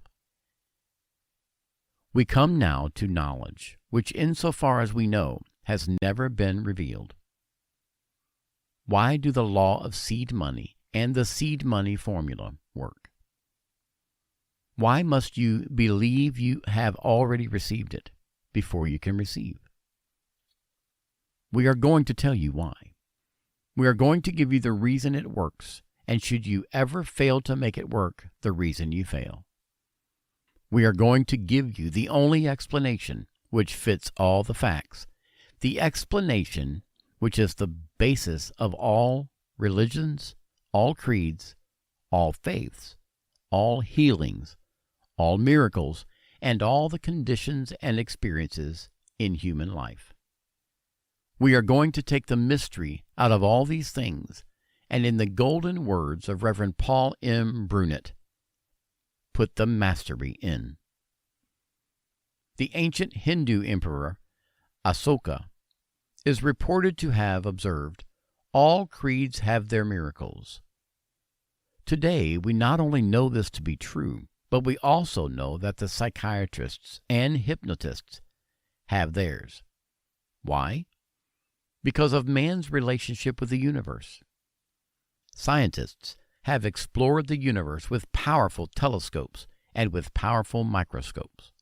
We come now to knowledge, which insofar as we know, has never been revealed. Why do the law of seed money and the seed money formula work? Why must you believe you have already received it before you can receive? We are going to tell you why. We are going to give you the reason it works, and should you ever fail to make it work, the reason you fail. We are going to give you the only explanation which fits all the facts, the explanation which is the basis of all religions, all creeds, all faiths, all healings, all miracles, and all the conditions and experiences in human life. We are going to take the mystery out of all these things, and in the golden words of Reverend Paul M. Brunett, put the mastery in. The ancient Hindu emperor, Asoka, is reported to have observed, all creeds have their miracles. Today, we not only know this to be true, but we also know that the psychiatrists and hypnotists have theirs. Why? Because of man's relationship with the universe. Scientists have explored the universe with powerful telescopes and with powerful microscopes.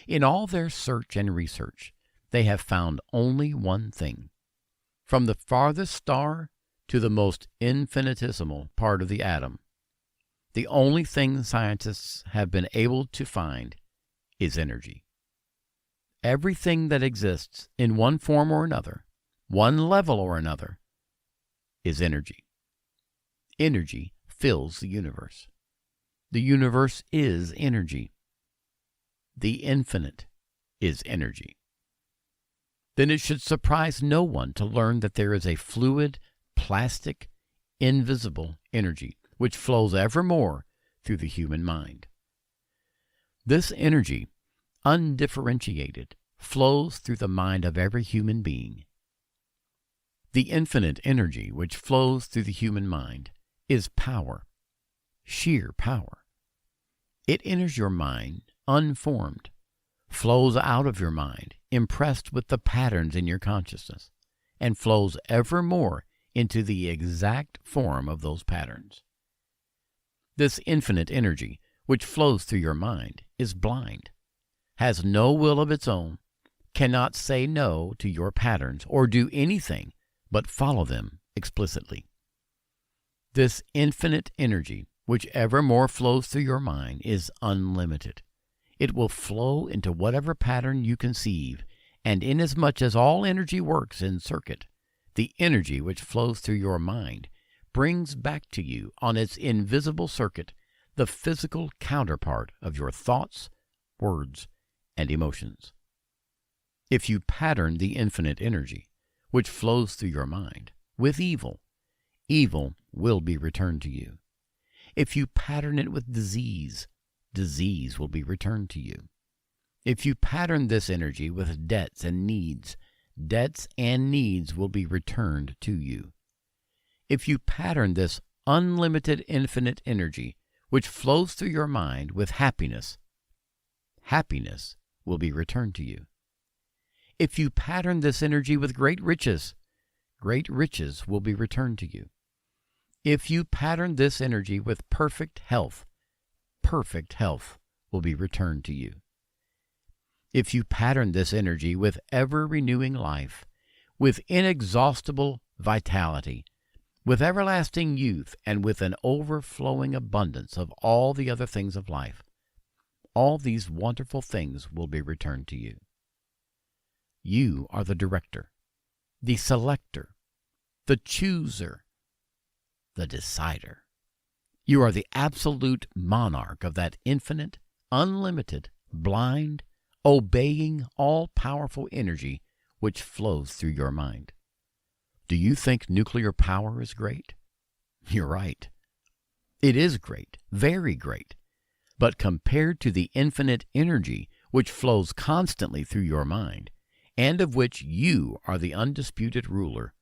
In all their search and research, they have found only one thing. From the farthest star to the most infinitesimal part of the atom, the only thing scientists have been able to find is energy. Everything that exists in one form or another, one level or another, is energy. Energy fills the universe. The universe is energy. The infinite is energy. Then it should surprise no one to learn that there is a fluid, plastic, invisible energy which flows evermore through the human mind. This energy, undifferentiated, flows through the mind of every human being. The infinite energy which flows through the human mind is power, sheer power. It enters your mind unformed, flows out of your mind impressed with the patterns in your consciousness, and flows ever more into the exact form of those patterns. This infinite energy which flows through your mind is blind, has no will of its own, cannot say no to your patterns or do anything but follow them explicitly. This infinite energy which evermore flows through your mind is unlimited. It will flow into whatever pattern you conceive, and inasmuch as all energy works in circuit, the energy which flows through your mind brings back to you on its invisible circuit the physical counterpart of your thoughts, words, and emotions. If you pattern the infinite energy which flows through your mind with evil, evil will be returned to you. If you pattern it with disease, disease will be returned to you. If you pattern this energy with debts and needs, debts and needs will be returned to you. If you pattern this unlimited infinite energy which flows through your mind with happiness, happiness will be returned to you. If you pattern this energy with great riches will be returned to you. If you pattern this energy with perfect health will be returned to you. If you pattern this energy with ever-renewing life, with inexhaustible vitality, with everlasting youth, and with an overflowing abundance of all the other things of life, all these wonderful things will be returned to you. You are the director, the selector, the chooser, the decider. You are the absolute monarch of that infinite, unlimited, blind, obeying, all-powerful energy which flows through your mind. Do you think nuclear power is great? You're right. It is great, very great. But compared to the infinite energy which flows constantly through your mind, and of which you are the undisputed ruler,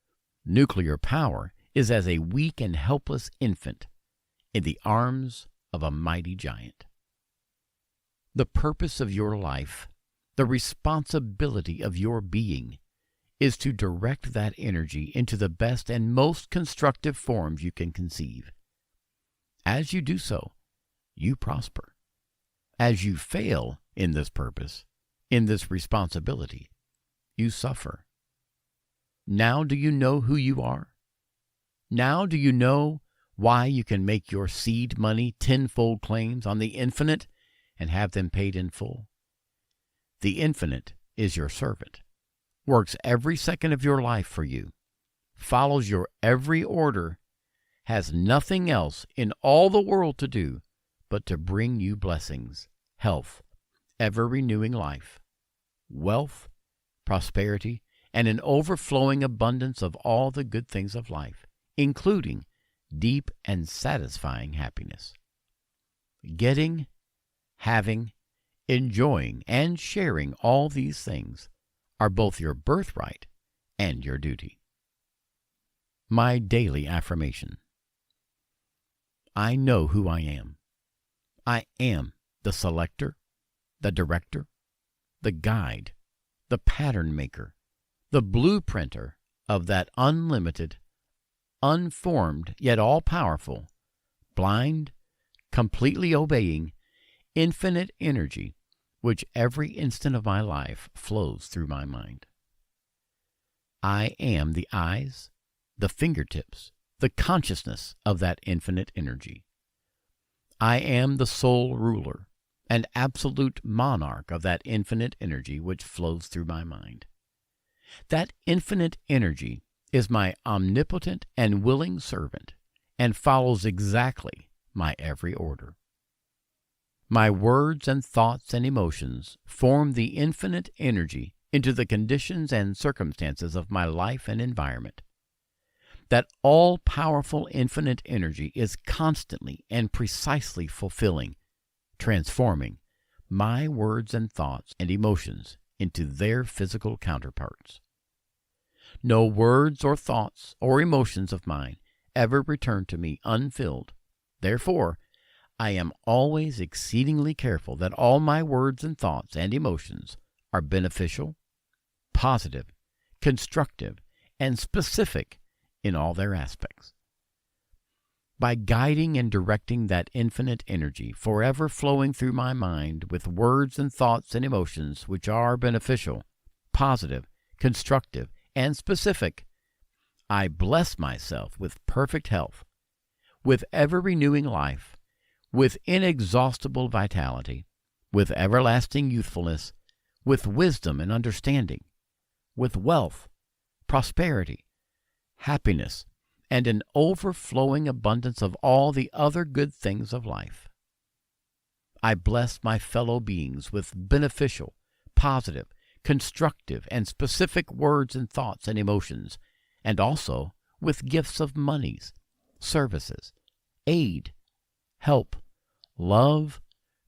nuclear power is as a weak and helpless infant in the arms of a mighty giant. The purpose of your life, the responsibility of your being, is to direct that energy into the best and most constructive forms you can conceive. As you do so, you prosper. As you fail in this purpose, in this responsibility, you suffer. Now do you know who you are? Now do you know why you can make your seed money tenfold claims on the infinite and have them paid in full? The infinite is your servant, works every second of your life for you, follows your every order, has nothing else in all the world to do but to bring you blessings, health, ever-renewing life, wealth, prosperity, and an overflowing abundance of all the good things of life, including deep and satisfying happiness. Getting, having, enjoying, and sharing all these things are both your birthright and your duty. My daily affirmation. I know who I am. I am the selector, the director, the guide, the pattern maker, the blueprinter of that unlimited, unformed, yet all-powerful, blind, completely obeying, infinite energy which every instant of my life flows through my mind. I am the eyes, the fingertips, the consciousness of that infinite energy. I am the sole ruler and absolute monarch of that infinite energy which flows through my mind. That infinite energy is my omnipotent and willing servant and follows exactly my every order. My words and thoughts and emotions form the infinite energy into the conditions and circumstances of my life and environment. that all-powerful infinite energy is constantly and precisely fulfilling, transforming my words and thoughts and emotions into their physical counterparts. No words or thoughts or emotions of mine ever return to me unfilled. Therefore, I am always exceedingly careful that all my words and thoughts and emotions are beneficial, positive, constructive, and specific in all their aspects. By guiding and directing that infinite energy forever flowing through my mind with words and thoughts and emotions which are beneficial, positive, constructive, and specific, I bless myself with perfect health, with ever-renewing life, with inexhaustible vitality, with everlasting youthfulness, with wisdom and understanding, with wealth, prosperity, happiness, and an overflowing abundance of all the other good things of life. I bless my fellow beings with beneficial, positive, constructive, and specific words and thoughts and emotions, and also with gifts of monies, services, aid, help, love,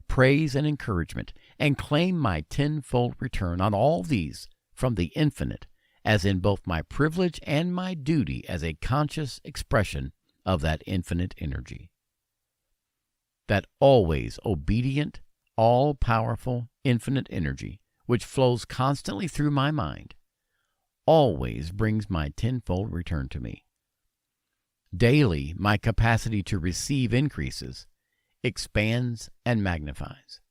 praise, and encouragement, and claim my tenfold return on all these from the infinite, as in both my privilege and my duty as a conscious expression of that infinite energy. That always obedient, all-powerful, infinite energy, which flows constantly through my mind, always brings my tenfold return to me. Daily, my capacity to receive increases, expands, and magnifies.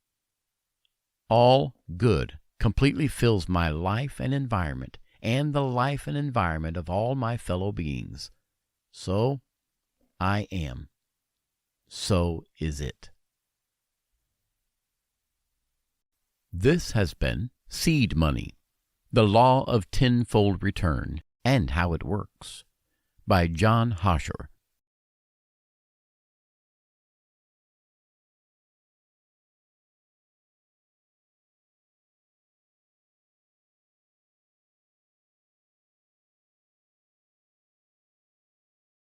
All good completely fills my life and environment, and the life and environment of all my fellow beings. So I am. So is it. This has been Seed Money, The Law of Tenfold Return and How It Works, by John Hoshor,